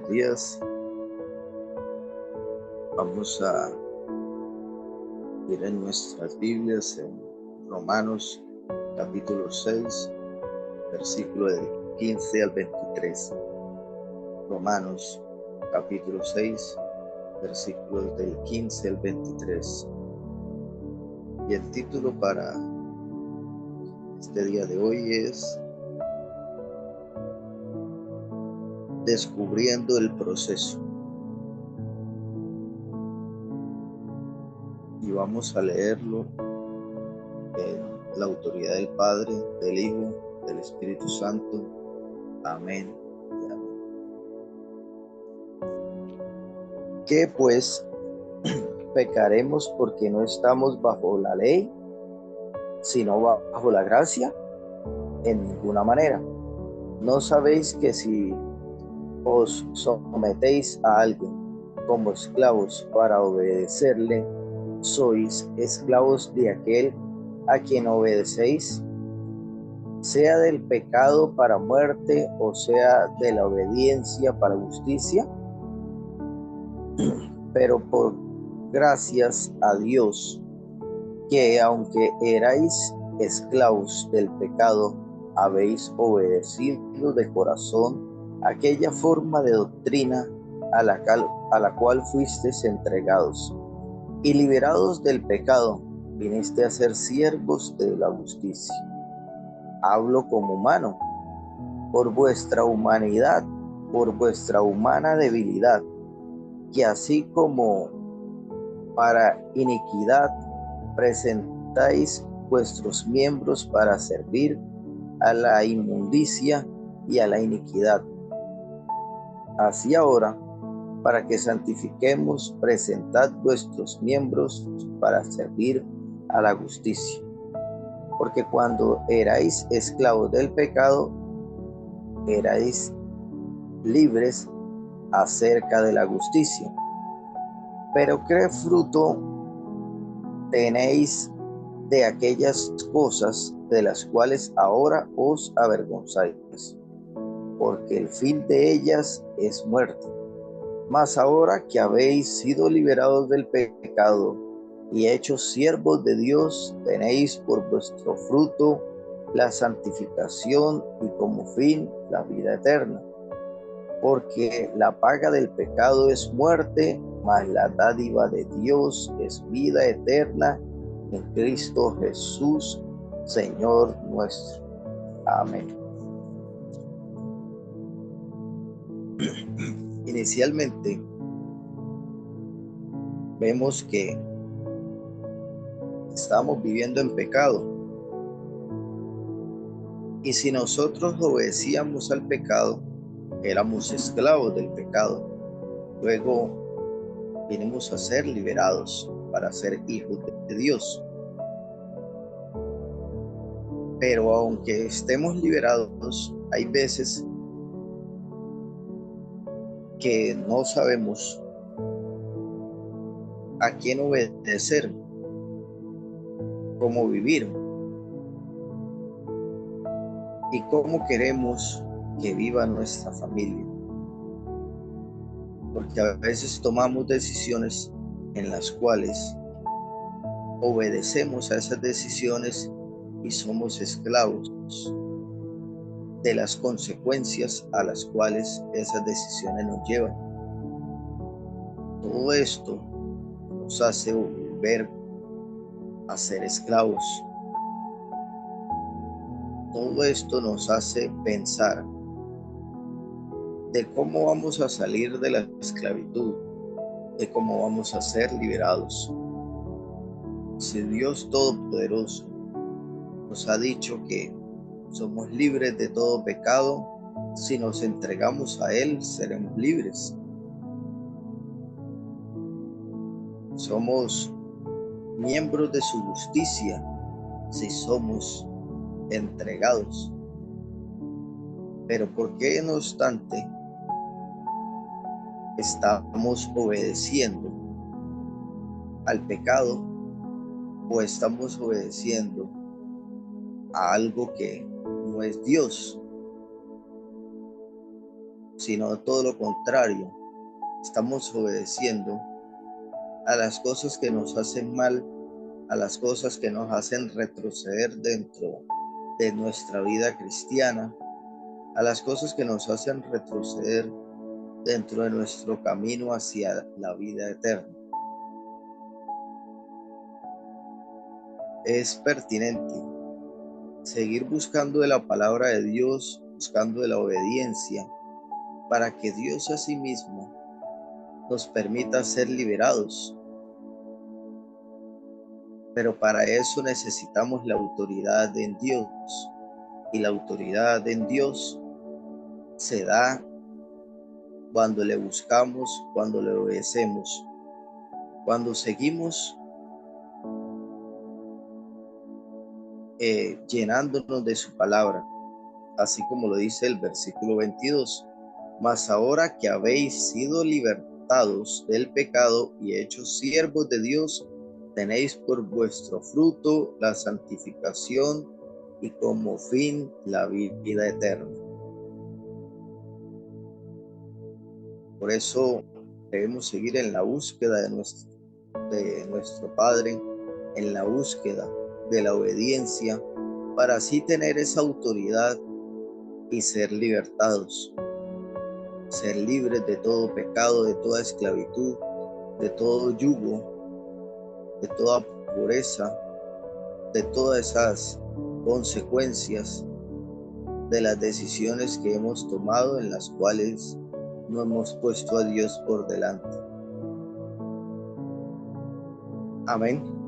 buenos días. Vamos a ir en nuestras Biblias en Romanos capítulo 6, versículo del 15 al 23. Romanos capítulo 6, versículos del 15 al 23. Y el título para este día de hoy es Descubriendo el proceso. Y vamos a leerlo en la autoridad del Padre, del Hijo, del Espíritu Santo. Amén y amén. ¿Qué pues? ¿Pecaremos porque no estamos bajo la ley, sino bajo la gracia? En ninguna manera. ¿No sabéis que si os sometéis a alguien como esclavos para obedecerle, sois esclavos de aquel a quien obedecéis, sea del pecado para muerte o sea de la obediencia para justicia? Pero por gracias a Dios, que aunque erais esclavos del pecado, habéis obedecido de corazón aquella forma de doctrina a la cual fuisteis entregados, y liberados del pecado, viniste a ser siervos de la justicia. Hablo como humano, por vuestra humanidad, por vuestra humana debilidad, que así como para iniquidad presentáis vuestros miembros para servir a la inmundicia y a la iniquidad, así ahora, para que santifiquemos, presentad vuestros miembros para servir a la justicia. Porque cuando erais esclavos del pecado, erais libres acerca de la justicia. Pero ¿qué fruto tenéis de aquellas cosas de las cuales ahora os avergonzáis? Porque el fin de ellas es muerte. Mas ahora que habéis sido liberados del pecado y hechos siervos de Dios, tenéis por vuestro fruto la santificación y como fin la vida eterna. Porque la paga del pecado es muerte, mas la dádiva de Dios es vida eterna en Cristo Jesús, Señor nuestro. Amén. Inicialmente, vemos que estamos viviendo en pecado. Y si nosotros obedecíamos al pecado, éramos esclavos del pecado. Luego vinimos a ser liberados para ser hijos de Dios. Pero aunque estemos liberados, hay veces que no sabemos a quién obedecer, cómo vivir y cómo queremos que viva nuestra familia. Porque a veces tomamos decisiones en las cuales obedecemos a esas decisiones y somos esclavos de las consecuencias a las cuales esas decisiones nos llevan. Todo esto nos hace volver a ser esclavos. Todo esto nos hace pensar de cómo vamos a salir de la esclavitud, de cómo vamos a ser liberados. Si Dios Todopoderoso nos ha dicho que somos libres de todo pecado, si nos entregamos a Él, seremos libres. Somos miembros de su justicia si somos entregados. Pero ¿por qué, no obstante, estamos obedeciendo al pecado o estamos obedeciendo a algo que no es Dios? sino todo lo contrario. Estamos obedeciendo a las cosas que nos hacen mal, a las cosas que nos hacen retroceder dentro de nuestra vida cristiana, a las cosas que nos hacen retroceder dentro de nuestro camino hacia la vida eterna. Es pertinente seguir buscando de la palabra de Dios, buscando de la obediencia, para que Dios a sí mismo nos permita ser liberados. Pero para eso necesitamos la autoridad en Dios. Y la autoridad en Dios se da cuando le buscamos, cuando le obedecemos, cuando seguimos llenándonos de su palabra, así como lo dice el versículo 22. Mas ahora que habéis sido libertados del pecado y hechos siervos de Dios, tenéis por vuestro fruto la santificación y como fin la vida eterna. Por eso debemos seguir en la búsqueda de nuestro Padre, en la búsqueda de la obediencia, para así tener esa autoridad y ser libertados, ser libres de todo pecado, de toda esclavitud, de todo yugo, de toda pureza, de todas esas consecuencias de las decisiones que hemos tomado, en las cuales no hemos puesto a Dios por delante. Amén.